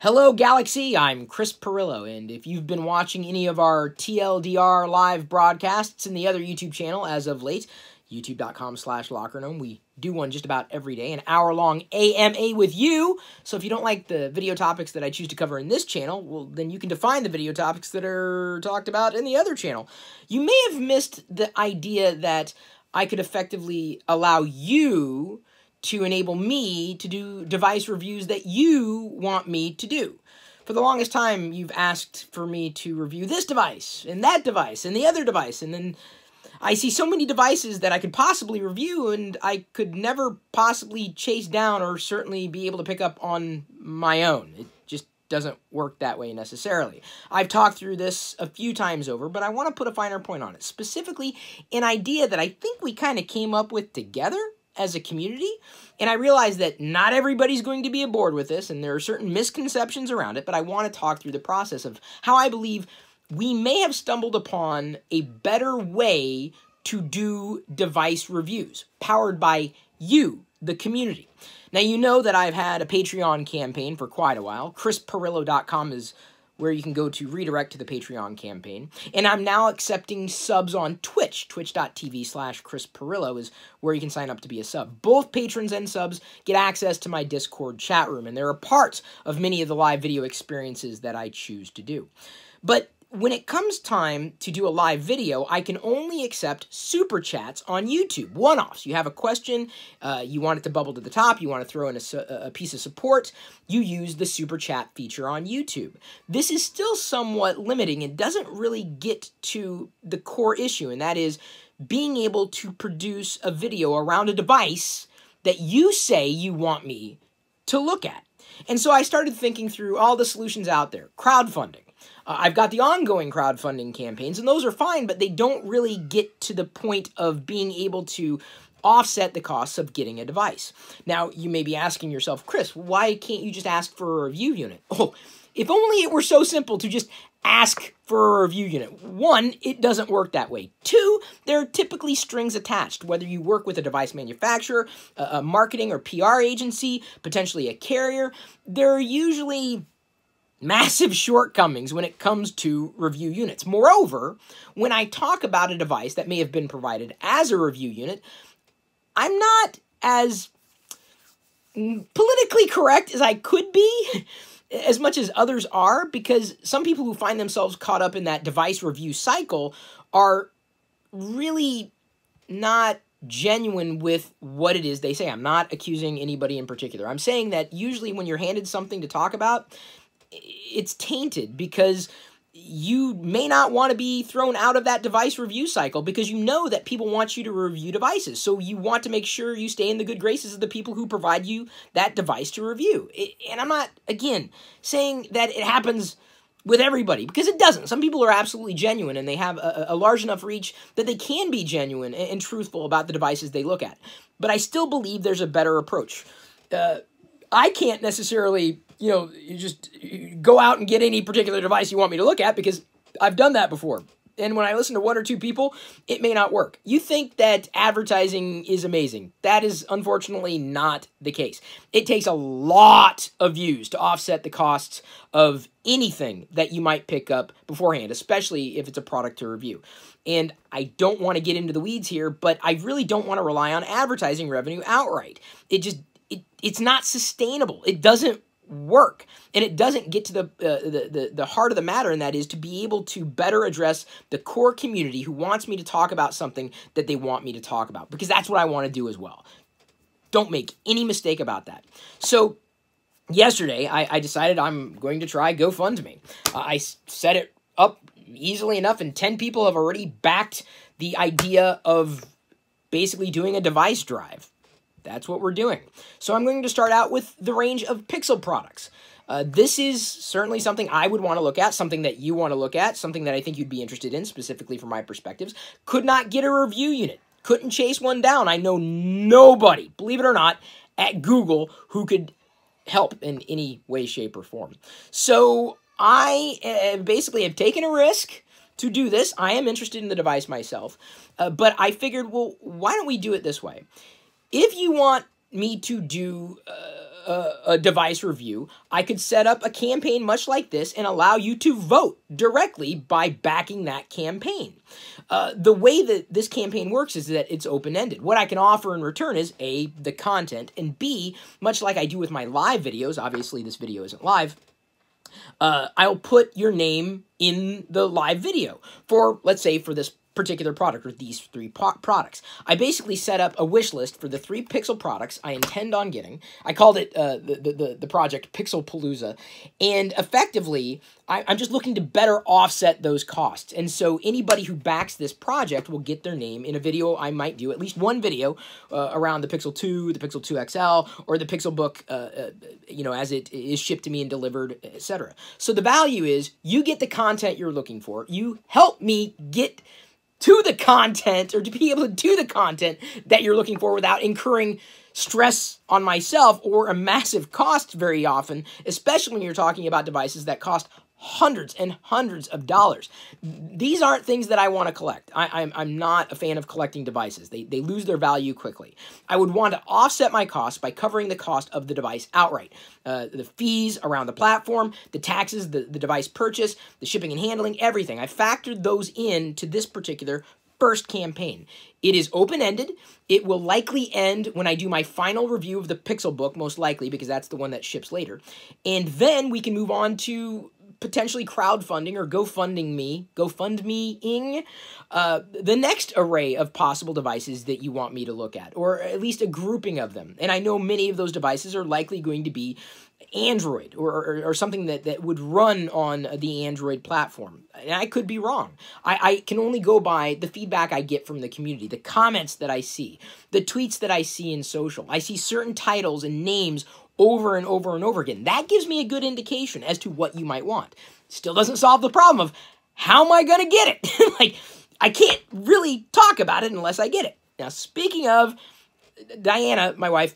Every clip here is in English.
Hello, Galaxy. I'm Chris Pirillo, and if you've been watching any of our TLDR live broadcasts in the other YouTube channel as of late, youtube.com/LockerGnome, we do one just about every day, an hour-long AMA with you. So if you don't like the video topics that I choose to cover in this channel, well, then you can define the video topics that are talked about in the other channel. You may have missed the idea that I could effectively allow you to enable me to do device reviews that you want me to do. For the longest time, you've asked for me to review this device, and that device, and the other device, and then I see so many devices that I could possibly review, and I could never possibly chase down or certainly be able to pick up on my own. It just doesn't work that way necessarily. I've talked through this a few times over, but I want to put a finer point on it. Specifically, an idea that I think we kind of came up with together as a community, and I realize that not everybody's going to be aboard with this, and there are certain misconceptions around it, but I want to talk through the process of how I believe we may have stumbled upon a better way to do device reviews, powered by you, the community. Now, you know that I've had a Patreon campaign for quite a while. ChrisPirillo.com is where you can go to redirect to the Patreon campaign. And I'm now accepting subs on Twitch. Twitch.tv/Chris Pirillo is where you can sign up to be a sub. Both patrons and subs get access to my Discord chat room, and they're a part of many of the live video experiences that I choose to do. But when it comes time to do a live video, I can only accept super chats on YouTube, one-offs. You have a question, you want it to bubble to the top, you want to throw in a piece of support, you use the super chat feature on YouTube. This is still somewhat limiting. It doesn't really get to the core issue, and that is being able to produce a video around a device that you say you want me to look at. And so I started thinking through all the solutions out there. Crowdfunding. I've got the ongoing crowdfunding campaigns, and those are fine, but they don't really get to the point of being able to offset the costs of getting a device. Now, you may be asking yourself, Chris, why can't you just ask for a review unit? Oh, if only it were so simple to just ask for a review unit. One, it doesn't work that way. Two, there are typically strings attached, whether you work with a device manufacturer, a marketing or PR agency, potentially a carrier. There are usually massive shortcomings when it comes to review units. Moreover, when I talk about a device that may have been provided as a review unit, I'm not as politically correct as I could be, as much as others are, because some people who find themselves caught up in that device review cycle are really not genuine with what it is they say. I'm not accusing anybody in particular. I'm saying that usually when you're handed something to talk about, it's tainted because you may not want to be thrown out of that device review cycle because you know that people want you to review devices. So you want to make sure you stay in the good graces of the people who provide you that device to review. And I'm not, again, saying that it happens with everybody, because it doesn't. Some people are absolutely genuine, and they have a large enough reach that they can be genuine and truthful about the devices they look at. But I still believe there's a better approach. I can't necessarily, you just go out and get any particular device you want me to look at, because I've done that before. And when I listen to one or two people, it may not work. You think that advertising is amazing. That is unfortunately not the case. It takes a lot of views to offset the costs of anything that you might pick up beforehand, especially if it's a product to review. And I don't want to get into the weeds here, but I really don't want to rely on advertising revenue outright. It's not sustainable. It doesn't work, and it doesn't get to the heart of the matter, and that is to be able to better address the core community who wants me to talk about something that they want me to talk about, because that's what I want to do as well. Don't make any mistake about that. So yesterday, I decided I'm going to try GoFundMe. I set it up easily enough, and 10 people have already backed the idea of basically doing a device drive. That's what we're doing. So I'm going to start out with the range of Pixel products. This is certainly something I would want to look at, something that you want to look at, something that I think you'd be interested in, specifically from my perspectives. Could not get a review unit. Couldn't chase one down. I know nobody, believe it or not, at Google who could help in any way, shape, or form. So I basically have taken a risk to do this. I am interested in the device myself, but I figured, well, why don't we do it this way? If you want me to do a device review, I could set up a campaign much like this and allow you to vote directly by backing that campaign. The way that this campaign works is that it's open-ended. What I can offer in return is A, the content, and B, much like I do with my live videos, obviously this video isn't live, I'll put your name in the live video for, let's say, for this particular product or these 3 products. I basically set up a wish list for the 3 Pixel products I intend on getting. I called it the project Pixel Palooza, and effectively I'm just looking to better offset those costs. And so anybody who backs this project will get their name in a video I might do, at least one video around the Pixel 2, the Pixel 2 XL, or the Pixel Book, you know, as it is shipped to me and delivered, etc. So the value is you get the content you're looking for. You help me get to the content, or to be able to do the content that you're looking for without incurring stress on myself or a massive cost very often, especially when you're talking about devices that cost hundreds and hundreds of dollars. These aren't things that I want to collect. I'm not a fan of collecting devices. They lose their value quickly. I would want to offset my costs by covering the cost of the device outright. The fees around the platform, the taxes, the device purchase, the shipping and handling, everything. I factored those into this particular first campaign. It is open-ended. It will likely end when I do my final review of the Pixel Book, most likely, because that's the one that ships later. And then we can move on to potentially crowdfunding or GoFundMeing the next array of possible devices that you want me to look at, or at least a grouping of them. And I know many of those devices are likely going to be Android or something that would run on the Android platform. And I could be wrong. I can only go by the feedback I get from the community, the comments that I see, the tweets that I see in social. I see certain titles and names over and over and over again. That gives me a good indication as to what you might want. Still doesn't solve the problem of how am I going to get it? Like, I can't really talk about it unless I get it. Now, speaking of, Diana, my wife,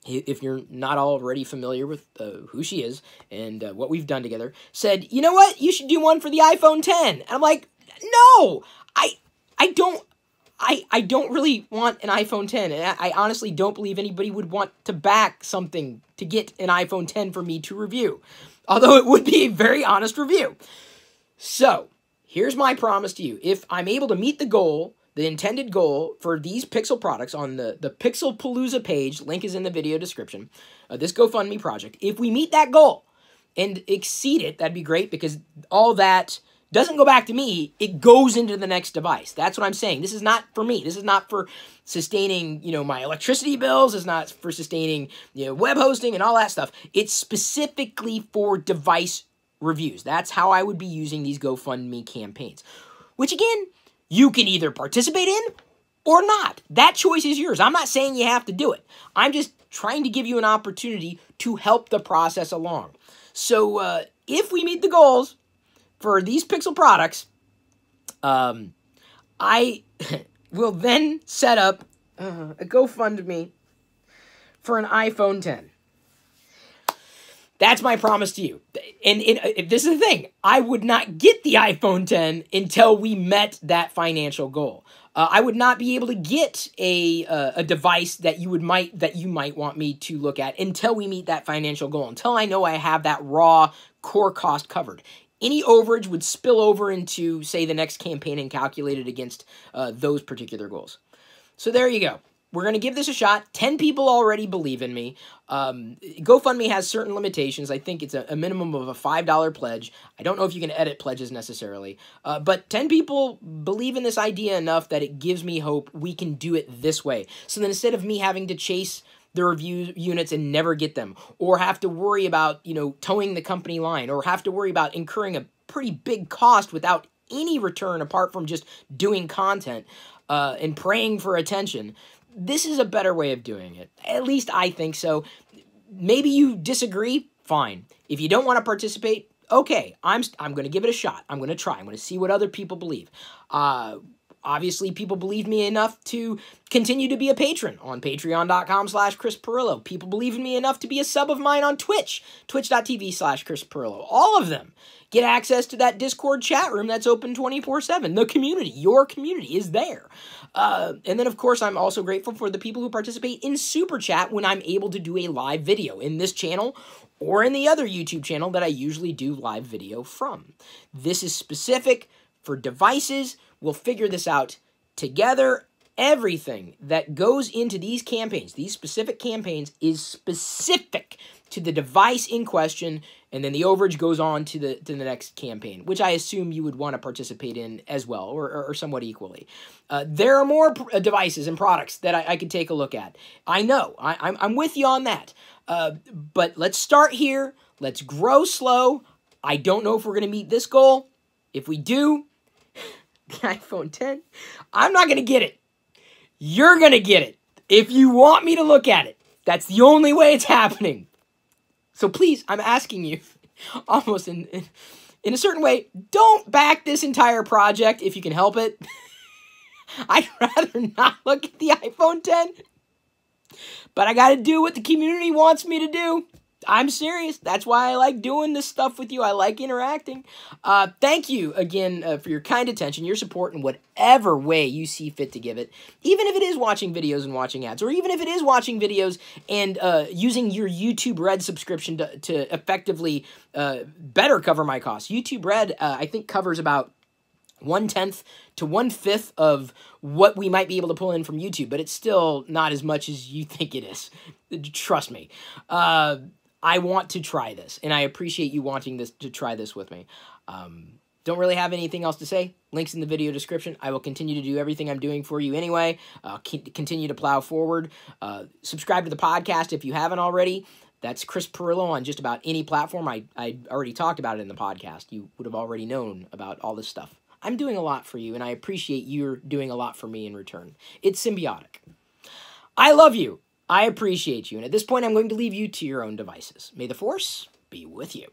if you're not already familiar with who she is and what we've done together, said, you know what? You should do one for the iPhone 10. And I'm like, no, I don't really want an iPhone 10, and I honestly don't believe anybody would want to back something to get an iPhone 10 for me to review, although it would be a very honest review. So, here's my promise to you. If I'm able to meet the goal, the intended goal for these Pixel products on the Pixel Palooza page, link is in the video description, this GoFundMe project, if we meet that goal and exceed it, that'd be great, because all that doesn't go back to me, it goes into the next device. That's what I'm saying. This is not for me. This is not for sustaining, you know, my electricity bills. It's not for sustaining, you know, web hosting and all that stuff. It's specifically for device reviews. That's how I would be using these GoFundMe campaigns, which again, you can either participate in or not. That choice is yours. I'm not saying you have to do it. I'm just trying to give you an opportunity to help the process along. So if we meet the goals for these Pixel products, I will then set up a GoFundMe for an iPhone 10. That's my promise to you. And if this is the thing, I would not get the iPhone 10 until we met that financial goal. I would not be able to get a device that you might want me to look at until we meet that financial goal, until I know I have that raw core cost covered. Any overage would spill over into, say, the next campaign and calculated against those particular goals. So there you go. We're going to give this a shot. 10 people already believe in me. GoFundMe has certain limitations. I think it's a minimum of a $5 pledge. I don't know if you can edit pledges necessarily. But 10 people believe in this idea enough that it gives me hope we can do it this way. So then instead of me having to chase the review units and never get them, or have to worry about, you know, towing the company line, or have to worry about incurring a pretty big cost without any return apart from just doing content and praying for attention, this is a better way of doing it. At least I think so. Maybe you disagree, fine. If you don't want to participate, okay, I'm going to give it a shot. I'm going to try. I'm going to see what other people believe. Obviously, people believe me enough to continue to be a patron on patreon.com/Chris Pirillo. People believe in me enough to be a sub of mine on Twitch, twitch.tv/Chris Pirillo. All of them get access to that Discord chat room that's open 24/7. The community, your community, is there. And then, of course, I'm also grateful for the people who participate in Super Chat when I'm able to do a live video in this channel or in the other YouTube channel that I usually do live video from. This is specific for devices. We'll figure this out together. Everything that goes into these campaigns, these specific campaigns, is specific to the device in question, and then the overage goes on to the next campaign, which I assume you would want to participate in as well, or somewhat equally. There are more devices and products that I could take a look at. I know, I'm with you on that. But let's start here. Let's grow slow. I don't know if we're going to meet this goal. If we do, the iPhone 10, I'm not going to get it. You're going to get it. If you want me to look at it, that's the only way it's happening. So please, I'm asking you, almost in a certain way, don't back this entire project if you can help it. I'd rather not look at the iPhone 10. But I got to do what the community wants me to do. I'm serious. That's why I like doing this stuff with you. I like interacting. Thank you again for your kind attention, your support in whatever way you see fit to give it. Even if it is watching videos and watching ads, or even if it is watching videos and using your YouTube Red subscription to effectively better cover my costs. YouTube Red, I think, covers about 1/10 to 1/5 of what we might be able to pull in from YouTube, but it's still not as much as you think it is. Trust me. I want to try this, and I appreciate you wanting to try this with me. Don't really have anything else to say. Links in the video description. I will continue to do everything I'm doing for you anyway. Continue to plow forward. Subscribe to the podcast if you haven't already. That's Chris Pirillo on just about any platform. I already talked about it in the podcast. You would have already known about all this stuff. I'm doing a lot for you, and I appreciate you're doing a lot for me in return. It's symbiotic. I love you. I appreciate you. And at this point, I'm going to leave you to your own devices. May the Force be with you.